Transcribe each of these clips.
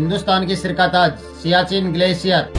हिंदुस्तान की सिरका ताज सियाचिन ग्लेशियर।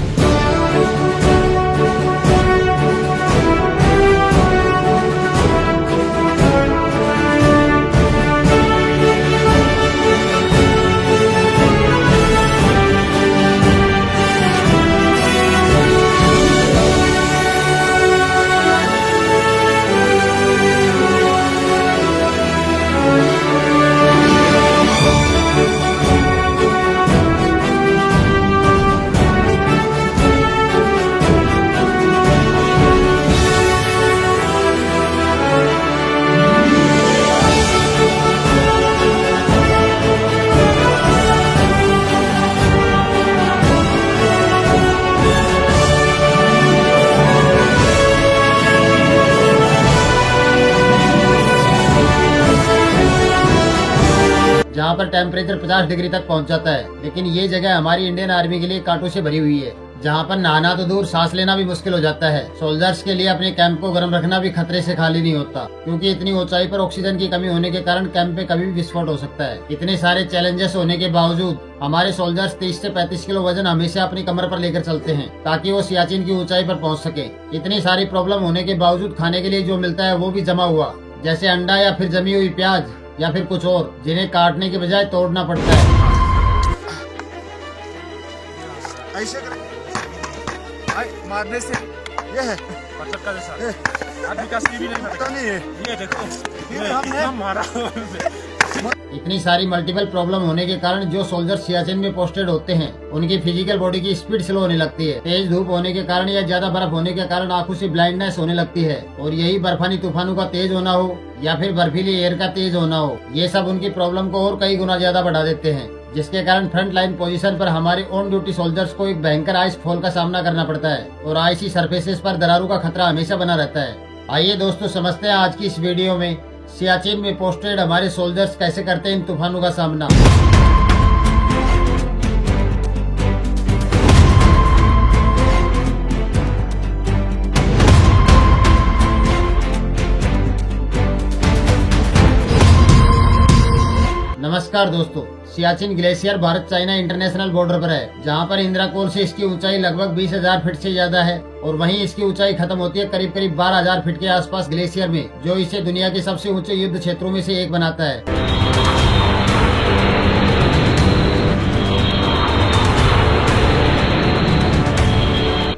जहाँ पर टेम्परेचर 50 डिग्री तक पहुँच जाता है, लेकिन ये जगह हमारी इंडियन आर्मी के लिए कांटों से भरी हुई है, जहाँ पर नहाना तो दूर सांस लेना भी मुश्किल हो जाता है। सोल्जर्स के लिए अपने कैंप को गर्म रखना भी खतरे से खाली नहीं होता, क्योंकि इतनी ऊंचाई पर ऑक्सीजन की कमी होने के कारण कैंप में कभी भी विस्फोट हो सकता है। इतने सारे चैलेंजेस होने के बावजूद हमारे सोल्जर्स 30 से 35 किलो वजन हमेशा अपनी कमर पर लेकर चलते हैं, ताकि वो सियाचिन की ऊंचाई पर पहुँच सके। इतनी सारी प्रॉब्लम होने के बावजूद खाने के लिए जो मिलता है वो भी जमा हुआ, जैसे अंडा या फिर जमी हुई प्याज या फिर कुछ और, जिन्हें काटने के बजाय तोड़ना पड़ता है। ऐसे मारने से ये है पत्थर का जैसा आदमी का सी भी नहीं पता नहीं है। ये देखो ये हमने मारा। इतनी सारी मल्टीपल प्रॉब्लम होने के कारण जो सोल्जर सियाचिन में पोस्टेड होते हैं, उनकी फिजिकल बॉडी की स्पीड स्लो होने लगती है। तेज धूप होने के कारण या ज्यादा बर्फ होने के कारण आंखों से ब्लाइंडनेस होने लगती है, और यही बर्फानी तूफानों का तेज होना हो या फिर बर्फीली एयर का तेज होना हो, ये सब उनकी प्रॉब्लम को और कई गुना ज्यादा बढ़ा देते हैं, जिसके कारण फ्रंट लाइन पोजीशन पर हमारे ऑन ड्यूटी सोल्जर्स को एक भयंकर आइस फॉल का सामना करना पड़ता है, और आइसी सरफेसेस पर दरारों का खतरा हमेशा बना रहता है। आइए दोस्तों, समझते हैं आज की इस वीडियो में सियाचिन में पोस्टेड हमारे सोल्जर्स कैसे करते हैं इन तूफानों का सामना। नमस्कार दोस्तों, Siachen glacier Bharat China international border पर है, जहां पर इंद्राकोल से इसकी ऊंचाई लगभग 20,000 फीट से ज्यादा है, और वहीं इसकी ऊंचाई खत्म होती है करीब 12,000 फीट के आसपास ग्लेशियर में, जो इसे दुनिया के सबसे ऊंचे युद्ध क्षेत्रों में से एक बनाता है।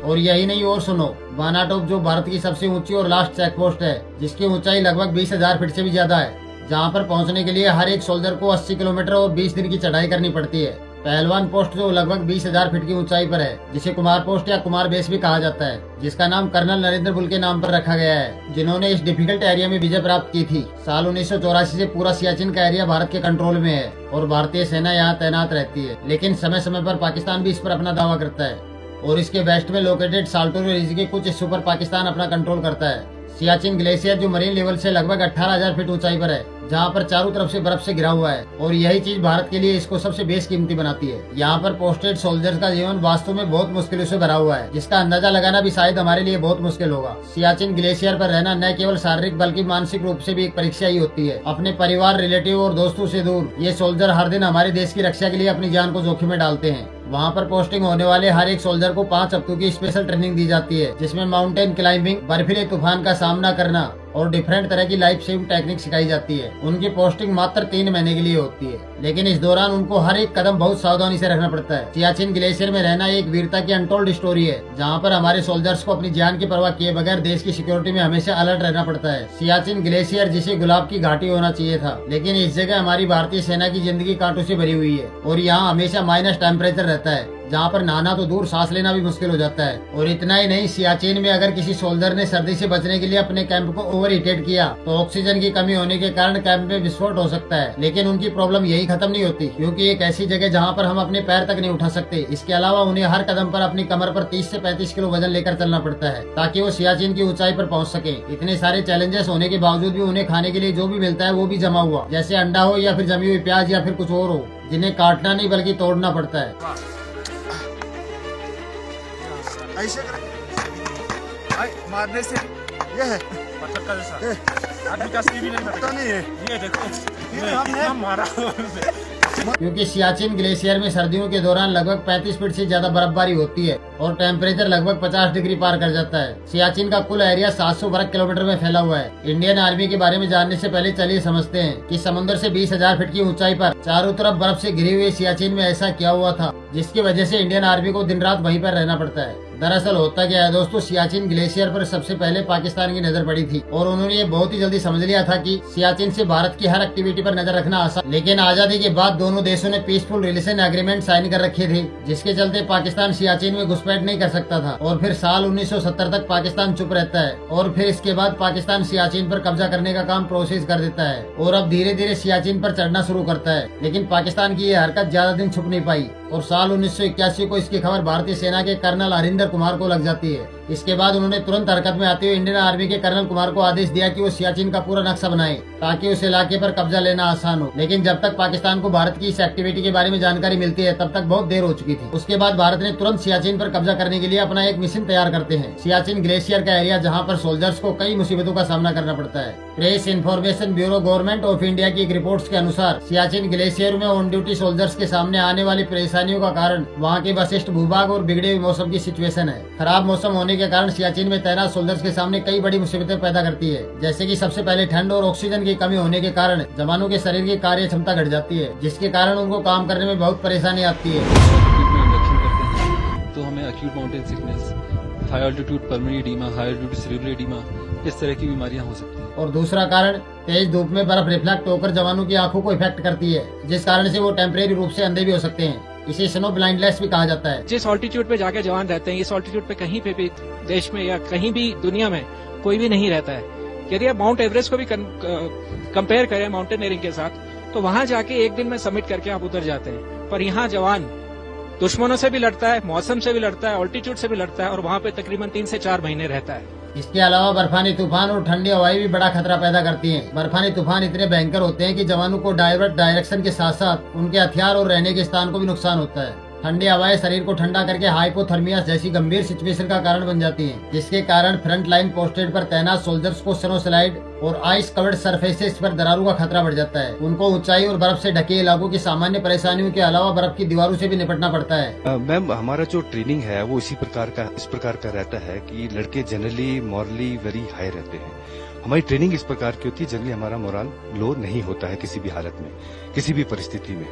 और यही नहीं, और सुनो, बानाटोप जो भारत की सबसे ऊंची और लास्ट चेक पोस्ट है, जिसकी ऊंचाई लगभग 20,000 फीट से भी ज्यादा है, जहां पर पहुंचने के लिए हर एक सोल्जर को 80 किलोमीटर और 20 दिन की चढ़ाई करनी पड़ती है। पहलवान पोस्ट जो लगभग 20,000 फीट की ऊंचाई पर है, जिसे कुमार पोस्ट या कुमार बेस भी कहा जाता है, जिसका नाम कर्नल नरेंद्र बुल के नाम पर रखा गया है, जिन्होंने इस डिफिकल्ट एरिया में विजय प्राप्त की थी। साल 1984 से पूरा सियाचिन का एरिया भारत के कंट्रोल में है, और भारतीय सेना यहाँ तैनात रहती है, लेकिन समय समय पर पाकिस्तान भी इस पर अपना दावा करता है, और इसके वेस्ट में लोकेटेड साल्टोरो रीजन के कुछ हिस्सों पर पाकिस्तान अपना कंट्रोल करता है। सियाचिन ग्लेशियर जो मरीन लेवल से लगभग 18,000 फीट ऊंचाई पर है, जहां पर चारों तरफ से बर्फ से घिरा हुआ है, और यही चीज भारत के लिए इसको सबसे बेशकीमती बनाती है। यहाँ पर पोस्टेड सोल्जर्स का जीवन वास्तव में बहुत मुश्किलों से भरा हुआ है, जिसका अंदाजा लगाना भी शायद हमारे लिए बहुत मुश्किल होगा। सियाचिन ग्लेशियर पर रहना न केवल शारीरिक बल्कि मानसिक रूप से भी एक परीक्षा ही होती है। अपने परिवार, रिलेटिव और दोस्तों से दूर ये सोल्जर हर दिन हमारे देश की रक्षा के लिए अपनी जान को जोखिम में डालते हैं। वहाँ पर पोस्टिंग होने वाले हर एक सोल्जर को 5 हफ्तों की स्पेशल ट्रेनिंग दी जाती है, जिसमें माउंटेन क्लाइंबिंग, बर्फीले तूफान का सामना करना और डिफरेंट तरह की लाइफ सेविंग टेक्निक सिखाई जाती है। उनकी पोस्टिंग मात्र 3 महीने के लिए होती है, लेकिन इस दौरान उनको हर एक कदम बहुत सावधानी से रखना पड़ता है। सियाचिन ग्लेशियर में रहना एक वीरता की अनटोल्ड स्टोरी है, जहाँ पर हमारे सोल्जर्स को अपनी जान की परवाह किए बगैर देश की सिक्योरिटी में हमेशा अलर्ट रहना पड़ता है। सियाचिन ग्लेशियर जिसे गुलाब की घाटी होना चाहिए था, लेकिन इस जगह हमारी भारतीय सेना की जिंदगी कांटों से भरी हुई है, और यहाँ हमेशा माइनस टेम्परेचर रहता है, जहाँ पर नहाना तो दूर सांस लेना भी मुश्किल हो जाता है। और इतना ही नहीं, सियाचिन में अगर किसी सोल्जर ने सर्दी से बचने के लिए अपने कैंप को ओवर हीटेड किया, तो ऑक्सीजन की कमी होने के कारण कैंप में विस्फोट हो सकता है। लेकिन उनकी प्रॉब्लम यही खत्म नहीं होती, क्योंकि एक ऐसी जगह जहाँ पर हम अपने पैर तक नहीं उठा सकते। इसके अलावा उन्हें हर कदम पर अपनी कमर पर 30 से 35 किलो वजन लेकर चलना पड़ता है, ताकि वो सियाचिन की ऊंचाई पर पहुँच सके। इतने सारे चैलेंजेस होने के बावजूद भी उन्हें खाने के लिए जो भी मिलता है वो भी जमा हुआ, जैसे अंडा हो या फिर जमी हुई प्याज या फिर कुछ और हो, जिन्हें काटना नहीं बल्कि तोड़ना पड़ता है। ऐसे मारने से ये है पत्थर का जैसा आदमी का सी भी नहीं पता नहीं है। ये देखो ये हमने मारा। क्योंकि सियाचिन ग्लेशियर में सर्दियों के दौरान लगभग 35 फीट से ज्यादा बर्फबारी होती है और टेम्परेचर लगभग 50 डिग्री पार कर जाता है। सियाचिन का कुल एरिया 700 वर्ग किलोमीटर में फैला हुआ है। इंडियन आर्मी के बारे में जानने से पहले चलिए समझते हैं कि समुद्र से 20,000 फीट की ऊंचाई पर चारों तरफ बर्फ से घिरी हुई सियाचिन में ऐसा क्या हुआ था जिसकी वजह से इंडियन आर्मी को दिन रात वहीं पर रहना पड़ता है। दरअसल होता क्या है दोस्तों, सियाचिन ग्लेशियर पर सबसे पहले पाकिस्तान की नजर पड़ी थी और उन्होंने ये बहुत ही जल्दी समझ लिया था कि सियाचिन से भारत की हर एक्टिविटी पर नजर रखना आसान। लेकिन आजादी के बाद दोनों देशों ने पीसफुल रिलेशन एग्रीमेंट साइन कर रखे थे, जिसके चलते पाकिस्तान सियाचिन में घुसपैठ नहीं कर सकता था और फिर साल 1970 तक पाकिस्तान चुप रहता है और फिर इसके बाद पाकिस्तान सियाचिन पर कब्जा करने का काम प्रोसेस कर देता है और अब धीरे धीरे सियाचिन पर चढ़ना शुरू करता है। लेकिन पाकिस्तान की यह हरकत ज्यादा दिन छुप नहीं पाई और साल 1981 को इसकी खबर भारतीय सेना के कर्नल हरिंदर कुमार को लग जाती है। इसके बाद उन्होंने तुरंत हरकत में आते हुए इंडियन आर्मी के कर्नल कुमार को आदेश दिया कि वो सियाचिन का पूरा नक्शा बनाए ताकि उस इलाके पर कब्जा लेना आसान हो। लेकिन जब तक पाकिस्तान को भारत की इस एक्टिविटी के बारे में जानकारी मिलती है तब तक बहुत देर हो चुकी थी। उसके बाद भारत ने तुरंत सियाचिन पर कब्जा करने के लिए अपना एक मिशन तैयार करते हैं। सियाचिन ग्लेशियर का एरिया जहाँ पर सोल्जर्स को कई मुसीबतों का सामना करना पड़ता है। Press information bureau government of India की एक रिपोर्ट्स के अनुसार सियाचिन ग्लेशियर में ऑन ड्यूटी सोल्जर्स के सामने आने वाली परेशानियों का कारण वहाँ के वशिष्ठ भूभाग और बिगड़े हुए मौसम की सिचुएशन है। खराब मौसम होने के कारण सियाचिन में तैनात सोल्जर्स के सामने कई बड़ी मुसीबतें पैदा करती है, जैसे कि सबसे पहले ठंड और ऑक्सीजन की कमी होने के कारण जवानों के शरीर की कार्य क्षमता घट जाती है, जिसके कारण उनको काम करने में बहुत परेशानी आती है। तो हमें acute mountain sickness, high altitude pulmonary oedema, high altitude cerebral oedema, इस तरह की बीमारियां हो सकती हैं। और दूसरा कारण तेज धूप में बर्फ रिफ्लेक्ट होकर जवानों की आंखों को इफेक्ट करती है, जिस कारण से वो टेम्परेरी रूप से अंधे भी हो सकते हैं। इसे स्नो ब्लाइंडनेस भी कहा जाता है। जिस ऑल्टीट्यूड पे जाके जवान रहते हैं, इस ऑल्टीट्यूड पे कहीं पे भी देश में या कहीं भी दुनिया में कोई भी नहीं रहता है। यदि आप माउंट एवरेस्ट को भी कंपेयर करें माउंटेनियरिंग के साथ, तो वहां जाके एक दिन में सबमिट करके आप उतर जाते हैं। पर यहाँ जवान दुश्मनों से भी लड़ता है, मौसम से भी लड़ता है, ऑल्टीट्यूड से भी लड़ता है और वहाँ पे तकरीबन 3 से 4 महीने रहता है। इसके अलावा बर्फानी तूफान और ठंडी हवाएं भी बड़ा खतरा पैदा करती हैं। बर्फानी तूफान इतने भयंकर होते हैं कि जवानों को डायरेक्शन के साथ साथ उनके हथियार और रहने के स्थान को भी नुकसान होता है। ठंडी हवाएं शरीर को ठंडा करके हाइपोथर्मिया जैसी गंभीर सिचुएशन का कारण बन जाती हैं, जिसके कारण फ्रंट लाइन पोस्टेड पर तैनात सोल्जर्स को स्नो स्लाइड और आइस कवर्ड सरफेसेस पर दरारों का खतरा बढ़ जाता है। उनको ऊंचाई और बर्फ से ढके इलाकों की सामान्य परेशानियों के अलावा बर्फ की दीवारों से भी निपटना पड़ता है। मैम, हमारा जो ट्रेनिंग है वो इस प्रकार का रहता है कि लड़के जनरली मॉरली वेरी हाई रहते हैं। हमारी ट्रेनिंग इस प्रकार की होती है, जनरली हमारा मोरल लो नहीं होता है किसी भी हालत में, किसी भी परिस्थिति में।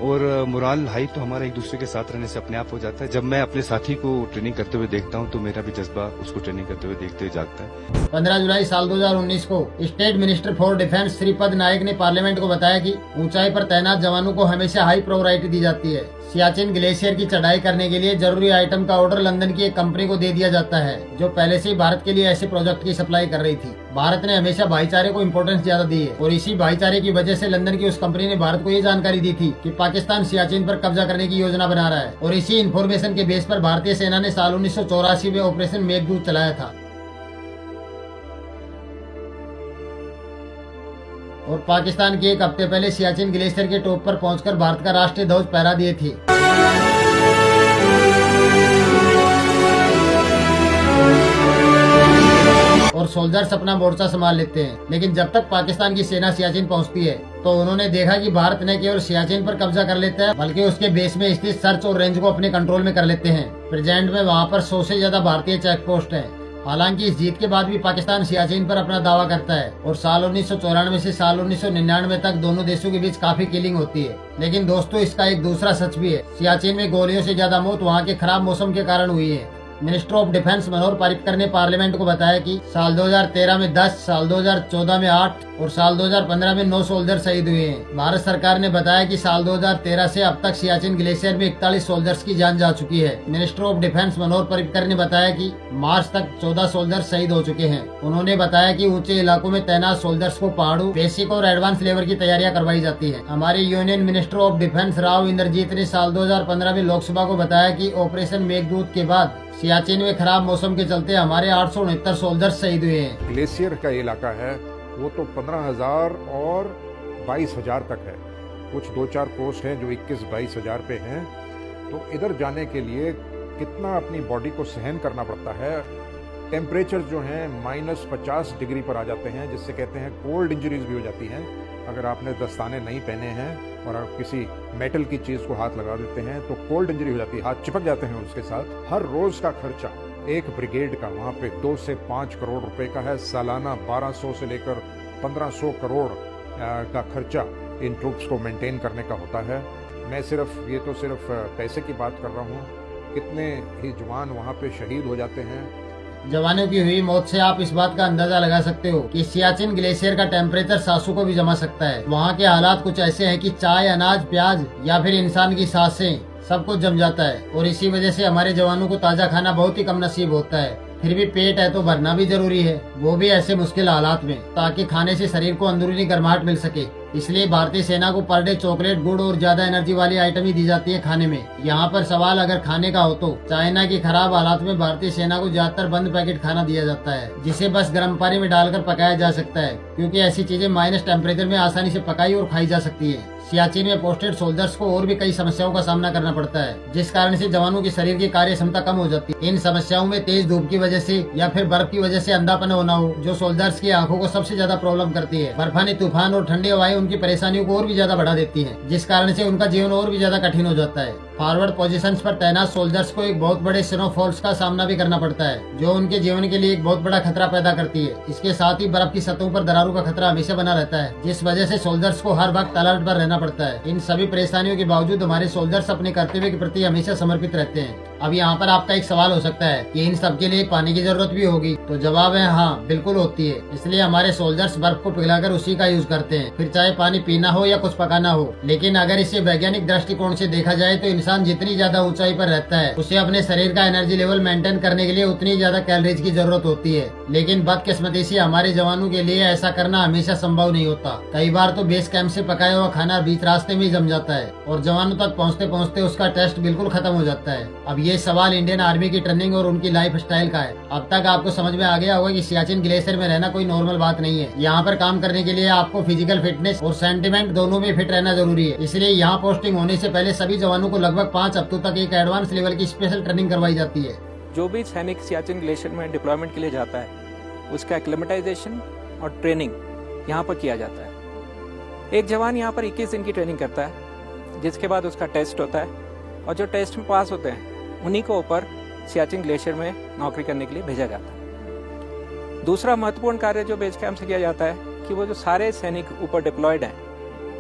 और मोरल हाई तो हमारा एक दूसरे के साथ रहने से अपने आप हो जाता है। जब मैं अपने साथी को ट्रेनिंग करते हुए देखता हूं तो मेरा भी जज्बा उसको ट्रेनिंग करते हुए देखते हुए जागता है। 15 जुलाई साल 2019 को state minister for defence Shripad Naik ने पार्लियामेंट को बताया कि ऊंचाई पर तैनात जवानों को हमेशा हाई प्रायोरिटी दी जाती है। सियाचिन ग्लेशियर की चढ़ाई करने के लिए जरूरी आइटम का ऑर्डर लंदन की एक कंपनी को दे दिया जाता है, जो पहले से ही भारत के लिए ऐसे प्रोजेक्ट की सप्लाई कर रही थी। भारत ने हमेशा भाईचारे को इम्पोर्टेंस ज्यादा दी है और इसी भाईचारे की वजह से लंदन की उस कंपनी ने भारत को ये जानकारी दी थी कि पाकिस्तान सियाचिन पर कब्जा करने की योजना बना रहा है और इसी इन्फॉर्मेशन के बेस पर भारतीय सेना ने साल 1984 में ऑपरेशन मेघदूत चलाया था और पाकिस्तान के एक हफ्ते पहले सियाचिन ग्लेशियर के टॉप पर पहुंचकर भारत का राष्ट्रीय ध्वज फहरा दिए थे। और सोल्जर्स अपना मोर्चा संभाल लेते हैं। लेकिन जब तक पाकिस्तान की सेना सियाचिन पहुंचती है तो उन्होंने देखा कि भारत न केवल सियाचिन पर कब्जा कर लेता है बल्कि उसके बेस में स्थित सर्च और रेंज को अपने कंट्रोल में कर लेते हैं। प्रेजेंट में वहां पर 100 से ज्यादा भारतीय चेक पोस्ट है। हालांकि इस जीत के बाद भी पाकिस्तान सियाचिन पर अपना दावा करता है और साल 1994 से साल 1999 तक दोनों देशों के बीच काफी किलिंग होती है। लेकिन दोस्तों, इसका एक दूसरा सच भी है। सियाचिन में गोलियों से ज्यादा मौत वहाँ के खराब मौसम के कारण हुई है। Minister of defence Manohar Parrikar ने पार्लियामेंट को बताया कि साल 2013 में 10, साल 2014 में 8 और साल 2015 में 9 सोल्जर शहीद हुए हैं। भारत सरकार ने बताया कि साल 2013 से अब तक सियाचिन ग्लेशियर में 41 सोल्जर्स की जान जा चुकी है। Minister of defence Manohar Parrikar ने बताया कि मार्च तक 14 सोल्जर शहीद हो चुके हैं। उन्होंने बताया कि ऊंचे इलाकों में तैनात सोल्जर्स को पहाड़ों, बेसिक और एडवांस लेवल की तैयारियां करवाई जाती है। हमारे union minister of defence Rao Inderjit ने साल 2015 में लोकसभा को बताया कि ऑपरेशन मेघदूत के बाद सियाचिन में खराब मौसम के चलते हमारे 869 सोल्जर्स शहीद हुए हैं। ग्लेशियर का इलाका है वो तो 15,000 और 22,000 तक है। कुछ 2-4 पोस्ट हैं जो 21-22 हजार पे हैं। तो इधर जाने के लिए कितना अपनी बॉडी को सहन करना पड़ता है, टेम्परेचर जो है -50 डिग्री पर आ जाते हैं, जिससे कहते हैं कोल्ड इंजरीज भी हो जाती हैं। अगर आपने दस्ताने नहीं पहने हैं और आप किसी मेटल की चीज को हाथ लगा देते हैं तो कोल्ड इंजरी हो जाती है, हाथ चिपक जाते हैं उसके साथ। हर रोज का खर्चा एक ब्रिगेड का वहाँ पे 2 से 5 करोड़ रुपए का है। सालाना 1200 से लेकर 1500 करोड़ का खर्चा इन ट्रूप्स को मेंटेन करने का होता है। मैं ये तो सिर्फ पैसे की बात कर रहा हूँ, कितने ही जवान वहाँ पे शहीद हो जाते हैं। जवानों की हुई मौत से आप इस बात का अंदाजा लगा सकते हो कि सियाचिन ग्लेशियर का टेम्परेचर सांसों को भी जमा सकता है। वहाँ के हालात कुछ ऐसे हैं कि चाय, अनाज, प्याज या फिर इंसान की सांसें सब कुछ जम जाता है और इसी वजह से हमारे जवानों को ताजा खाना बहुत ही कम नसीब होता है। फिर भी पेट है तो भरना भी जरूरी है, वो भी ऐसे मुश्किल हालात में, ताकि खाने से शरीर को अंदरूनी गर्माहट मिल सके। इसलिए भारतीय सेना को पर डे चॉकलेट, गुड़ और ज्यादा एनर्जी वाली आइटम ही दी जाती है खाने में। यहाँ पर सवाल अगर खाने का हो तो चाइना की खराब हालात में भारतीय सेना को ज्यादातर बंद पैकेट खाना दिया जाता है, जिसे बस गर्म पानी में डालकर पकाया जा सकता है, क्योंकि ऐसी चीजें माइनस टेम्परेचर में आसानी से पकाई और खाई जा सकती है। सियाचिन में पोस्टेड सोल्जर्स को और भी कई समस्याओं का सामना करना पड़ता है, जिस कारण से जवानों की शरीर की कार्य क्षमता कम हो जाती है। इन समस्याओं में तेज धूप की वजह से या फिर बर्फ की वजह से अंधापन होना हो, जो सोल्जर्स की आंखों को सबसे ज्यादा प्रॉब्लम करती है। बर्फानी तूफान और ठंडी हवाएं उनकी परेशानियों को और भी ज्यादा बढ़ा देती हैं, जिस कारण से उनका जीवन और भी ज्यादा कठिन हो जाता है। फॉरवर्ड पोजीशंस पर तैनात सोल्जर्स को एक बहुत बड़े स्नोफॉल्स का सामना भी करना पड़ता है, जो उनके जीवन के लिए एक बहुत बड़ा खतरा पैदा करती है। इसके साथ ही बर्फ की सतहों पर दरारों का खतरा हमेशा बना रहता है, जिस वजह से सोल्जर्स को हर वक्त अलर्ट पर रहना पड़ता है। इन सभी परेशानियों के बावजूद हमारे सोल्जर्स अपने कर्तव्य के प्रति हमेशा समर्पित रहते हैं। अब यहाँ पर आपका एक सवाल हो सकता है कि इन सब के लिए पानी की जरूरत भी होगी, तो जवाब है हाँ, बिल्कुल होती है। इसलिए हमारे सोल्जर्स बर्फ को पिघलाकर उसी का यूज करते हैं, फिर चाहे पानी पीना हो या कुछ पकाना हो। लेकिन अगर इसे वैज्ञानिक दृष्टिकोण से देखा जाए तो इंसान जितनी ज्यादा ऊंचाई पर रहता है, उसे अपने शरीर का एनर्जी लेवल मेंटेन करने के लिए उतनी ज्यादा कैलोरीज की जरूरत होती है। लेकिन बदकिस्मती से हमारे जवानों के लिए ऐसा करना हमेशा संभव नहीं होता। कई बार तो बेस कैंप से पकाया हुआ खाना बीच रास्ते में ही जम जाता है और जवानों तक पहुँचते पहुँचते उसका टेस्ट बिल्कुल खत्म हो जाता है। अब ये सवाल इंडियन आर्मी की ट्रेनिंग और उनकी लाइफ स्टाइल का है। अब तक आपको समझ में आ गया होगा कि सियाचिन ग्लेशियर में रहना कोई नॉर्मल बात नहीं है। यहाँ पर काम करने के लिए आपको फिजिकल फिटनेस और सेंटिमेंट दोनों में फिट रहना जरूरी है। इसलिए यहाँ पोस्टिंग होने से पहले सभी जवानों को लगभग 5 हफ्तों तक एक एडवांस लेवल की स्पेशल ट्रेनिंग करवाई जाती है। जो भी सैनिक सियाचिन ग्लेशियर में डिप्लॉयमेंट के लिए जाता है, उसका एक्लिमेटाइजेशन और ट्रेनिंग यहाँ पर किया जाता है। एक जवान यहाँ पर 21 दिन की ट्रेनिंग करता है, जिसके बाद उसका टेस्ट होता है और जो टेस्ट में पास होते हैं उन्हीं को ऊपर सियाचिन ग्लेशियर में नौकरी करने के लिए भेजा जाता है। दूसरा महत्वपूर्ण कार्य जो बेस कैंप से किया जाता है कि वो जो सारे सैनिक ऊपर डिप्लॉयड हैं,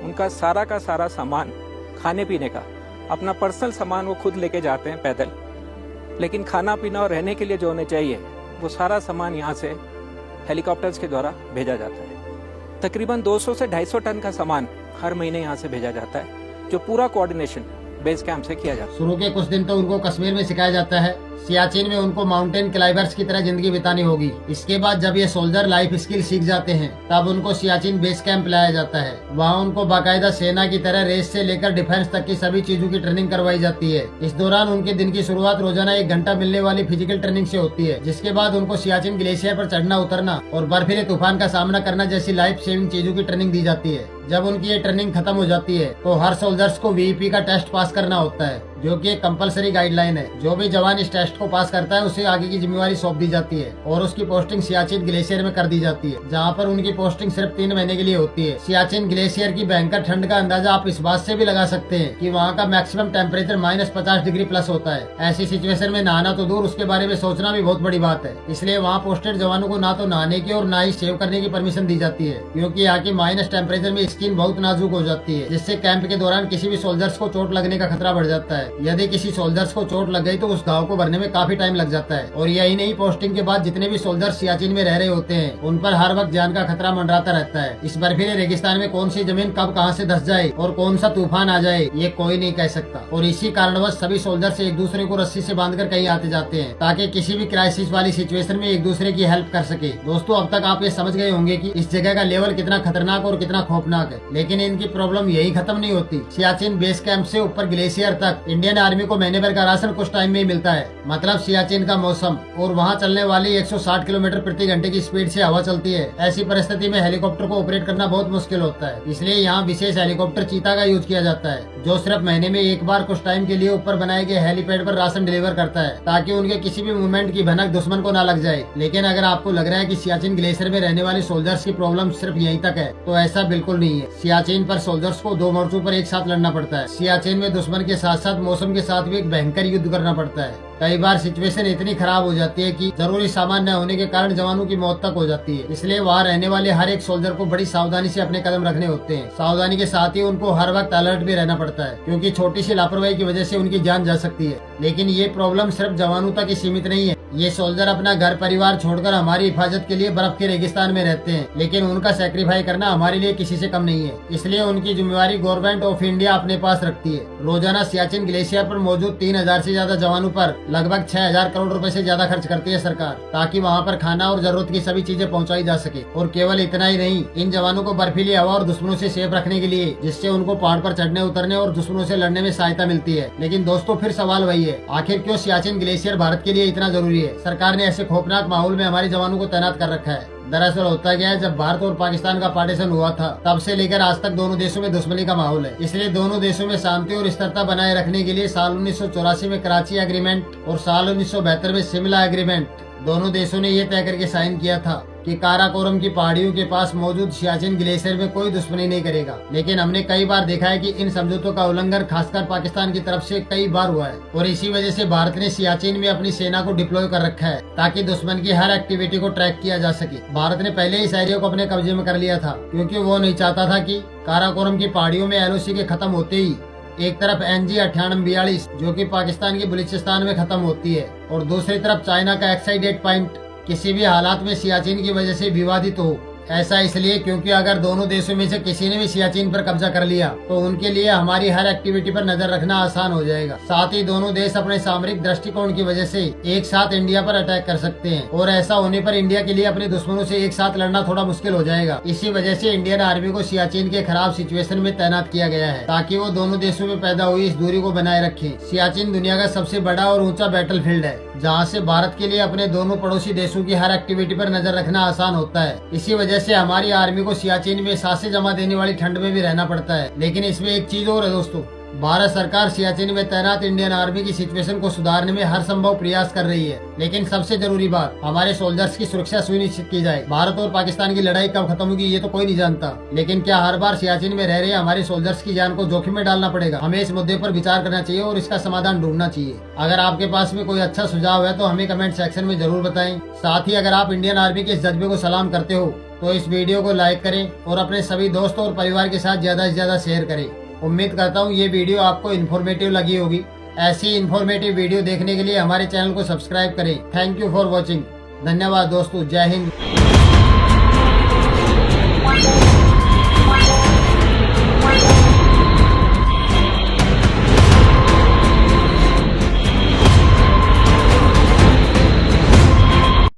उनका सारा का सारा सामान, खाने पीने का अपना पर्सनल सामान वो खुद लेके जाते हैं पैदल, लेकिन खाना पीना और रहने के लिए जो होने चाहिए वो सारा सामान यहाँ से हेलीकॉप्टर्स के द्वारा भेजा जाता है। तकरीबन 200 से 250 टन का सामान हर महीने यहाँ से भेजा जाता है, जो पूरा कोऑर्डिनेशन बेस कैंप से किया जाता है। शुरू के कुछ दिन तो उनको कश्मीर में सिखाया जाता है। सियाचिन में उनको माउंटेन क्लाइंबर्स की तरह जिंदगी बितानी होगी। इसके बाद जब ये सोल्जर लाइफ स्किल सीख जाते हैं, तब उनको सियाचिन बेस कैंप लाया जाता है। वहाँ उनको बाकायदा सेना की तरह रेस से लेकर डिफेंस तक की सभी चीजों की ट्रेनिंग करवाई जाती है। इस दौरान उनके दिन की शुरुआत रोजाना 1 घंटा मिलने वाली फिजिकल ट्रेनिंग से होती है, जिसके बाद उनको सियाचिन ग्लेशियर पर चढ़ना उतरना और बर्फीले तूफान का सामना करना जैसी लाइफ सेविंग चीजों की ट्रेनिंग दी जाती है। जब उनकी ये ट्रेनिंग खत्म हो जाती है तो हर सोल्जर्स को वीईपी का टेस्ट पास करना होता है, जो कि एक कंपलसरी गाइडलाइन है। जो भी जवान इस टेस्ट को पास करता है उसे आगे की जिम्मेवारी सौंप दी जाती है और उसकी पोस्टिंग सियाचिन ग्लेशियर में कर दी जाती है, जहाँ पर उनकी पोस्टिंग सिर्फ 3 महीने के लिए होती है। सियाचिन ग्लेशियर की भयंकर ठंड का अंदाजा आप इस बात से भी लगा सकते हैं कि वहाँ का मैक्सिमम टेम्परेचर -50 डिग्री प्लस होता है। ऐसी सिचुएशन में नहाना तो दूर, उसके बारे में सोचना भी बहुत बड़ी बात है। इसलिए वहाँ पोस्टेड जवानों को ना तो नहाने की और ना ही शेव करने की परमिशन दी जाती है, क्योंकि यहाँ की माइनस टेम्परेचर में स्किन बहुत नाजुक हो जाती है, जिससे कैंप के दौरान किसी भी सोल्जर्स को चोट लगने का खतरा बढ़ जाता है। यदि किसी सोल्जर्स को चोट लग गई तो उस घाव को भरने में काफी टाइम लग जाता है। और यही नहीं, पोस्टिंग के बाद जितने भी सोल्जर्स सियाचिन में रह रहे होते हैं, उन पर हर वक्त जान का खतरा मंडराता रहता है। इस बर्फीले रेगिस्तान में कौन सी जमीन कब कहां से धंस जाए और कौन सा तूफान आ जाए, ये कोई नहीं कह सकता। और इसी कारणवश सभी सोल्जर्स एक दूसरे को रस्सी से बांधकर कहीं आते जाते हैं, ताकि किसी भी क्राइसिस वाली सिचुएशन में एक दूसरे की हेल्प कर सके। दोस्तों, अब तक आप ये समझ गए होंगे कि इस जगह का लेवल कितना खतरनाक और कितना खौफनाक है। लेकिन इनकी प्रॉब्लम यही खत्म नहीं होती। सियाचिन बेस कैंप से ऊपर ग्लेशियर तक इंडियन आर्मी को महीने भर का राशन कुछ टाइम में ही मिलता है। मतलब सियाचिन का मौसम और वहाँ चलने वाली 160 किलोमीटर प्रति घंटे की स्पीड से हवा चलती है। ऐसी परिस्थिति में हेलीकॉप्टर को ऑपरेट करना बहुत मुश्किल होता है, इसलिए यहाँ विशेष हेलीकॉप्टर चीता का यूज किया जाता है, जो सिर्फ महीने में एक बार कुछ टाइम के लिए ऊपर बनाए गए हेलीपैड पर राशन डिलीवर करता है, ताकि उनके किसी भी मूवमेंट की भनक दुश्मन को न लग जाए। लेकिन अगर आपको लग रहा है कि सियाचिन ग्लेशियर में रहने वाले सोल्जर्स की प्रॉब्लम सिर्फ यहीं तक है, तो ऐसा बिल्कुल नहीं है। सियाचिन पर सोल्जर्स को 2 मोर्चों पर एक साथ लड़ना पड़ता है। सियाचिन में दुश्मन के साथ साथ मौसम के साथ भी एक भयंकर युद्ध करना पड़ता है। कई बार सिचुएशन इतनी खराब हो जाती है कि जरूरी सामान न होने के कारण जवानों की मौत तक हो जाती है। इसलिए वहाँ रहने वाले हर एक सोल्जर को बड़ी सावधानी से अपने कदम रखने होते हैं। सावधानी के साथ ही उनको हर वक्त अलर्ट भी रहना पड़ता है, क्योंकि छोटी सी लापरवाही की वजह से उनकी जान जा सकती है। लेकिन ये प्रॉब्लम सिर्फ जवानों तक ही सीमित नहीं है। ये सोल्जर अपना घर परिवार छोड़कर हमारी हिफाजत के लिए बर्फ के रेगिस्तान में रहते हैं, लेकिन उनका सेक्रीफाई करना हमारे लिए किसी से कम नहीं है। इसलिए उनकी जिम्मेवारी गवर्नमेंट ऑफ इंडिया अपने पास रखती है। रोजाना सियाचिन ग्लेशियर पर मौजूद 3000 से ज्यादा जवानों पर लगभग 6000 करोड़ रुपए से ज्यादा खर्च करती है सरकार, ताकि वहाँ पर खाना और जरूरत की सभी चीजें पहुँचाई जा सके। और केवल इतना ही नहीं, इन जवानों को बर्फीली हवा और दुश्मनों से सेफ रखने के लिए, जिससे उनको पहाड़ पर चढ़ने उतरने और दुश्मनों से लड़ने में सहायता मिलती है। लेकिन दोस्तों, फिर सवाल वही है, आखिर क्यों सियाचिन ग्लेशियर भारत के लिए इतना जरूरी है? सरकार ने ऐसे खौफनाक माहौल में हमारे जवानों को तैनात कर रखा है। दरअसल होता क्या है, जब भारत और पाकिस्तान का पार्टीशन हुआ था, तब से लेकर आज तक दोनों देशों में दुश्मनी का माहौल है। इसलिए दोनों देशों में शांति और स्थिरता बनाए रखने के लिए साल 1984 में कराची एग्रीमेंट और साल 1972 में शिमला एग्रीमेंट, दोनों देशों ने ये तय करके साइन किया था कि काराकोरम की पहाड़ियों के पास मौजूद सियाचिन ग्लेशियर में कोई दुश्मनी नहीं करेगा। लेकिन हमने कई बार देखा है कि इन समझौतों का उल्लंघन खासकर पाकिस्तान की तरफ से कई बार हुआ है, और इसी वजह से भारत ने सियाचिन में अपनी सेना को डिप्लॉय कर रखा है, ताकि दुश्मन की हर एक्टिविटी को ट्रैक किया जा सके। भारत ने पहले ही इस एरिया को अपने कब्जे में कर लिया था, क्योंकि वो नहीं चाहता था कि काराकोरम की पहाड़ियों में LOC के खत्म होते ही एक तरफ NG 9842 जो कि पाकिस्तान के बलूचिस्तान में खत्म होती है, और दूसरी तरफ चाइना का एक्साइडेड पॉइंट किसी भी हालात में सियाचिन की वजह से विवादित हो। ऐसा इसलिए क्योंकि अगर दोनों देशों में से किसी ने भी सियाचिन पर कब्जा कर लिया, तो उनके लिए हमारी हर एक्टिविटी पर नजर रखना आसान हो जाएगा। साथ ही दोनों देश अपने सामरिक दृष्टिकोण की वजह से एक साथ इंडिया पर अटैक कर सकते हैं, और ऐसा होने पर इंडिया के लिए अपने दुश्मनों से एक साथ लड़ना थोड़ा मुश्किल हो जाएगा। इसी वजह से इंडियन आर्मी को सियाचिन के खराब सिचुएशन में तैनात किया गया है, ताकि वो दोनों देशों में पैदा हुई इस दूरी को बनाए रखे। सियाचिन दुनिया का सबसे बड़ा और ऊंचा बैटलफील्ड है, जहाँ से भारत के लिए अपने दोनों पड़ोसी देशों की हर एक्टिविटी पर नजर रखना आसान होता है। इसी वजह से हमारी आर्मी को सियाचिन में सांसें जमा देने वाली ठंड में भी रहना पड़ता है। लेकिन इसमें एक चीज और है दोस्तों, भारत सरकार सियाचिन में तैनात इंडियन आर्मी की सिचुएशन को सुधारने में हर संभव प्रयास कर रही है। लेकिन सबसे जरूरी बात, हमारे सोल्जर्स की सुरक्षा सुनिश्चित की जाए। भारत और पाकिस्तान की लड़ाई कब खत्म होगी ये तो कोई नहीं जानता, लेकिन क्या हर बार सियाचिन में रह रहे हमारे सोल्जर्स की जान को जोखिम में डालना पड़ेगा? हमें इस मुद्दे पर विचार करना चाहिए और इसका समाधान ढूंढना चाहिए। अगर आपके पास में कोई अच्छा सुझाव है तो हमें कमेंट सेक्शन में जरूर बताएं। साथ ही अगर आप इंडियन आर्मी के इस जज्बे को सलाम करते हो तो इस वीडियो को लाइक करें और अपने सभी दोस्तों और परिवार के साथ ज्यादा से ज्यादा शेयर करें। उम्मीद करता हूँ ये वीडियो आपको इन्फॉर्मेटिव लगी होगी। ऐसी इन्फॉर्मेटिव वीडियो देखने के लिए हमारे चैनल को सब्सक्राइब करें। Thank you for watching. धन्यवाद दोस्तों। जय हिंद।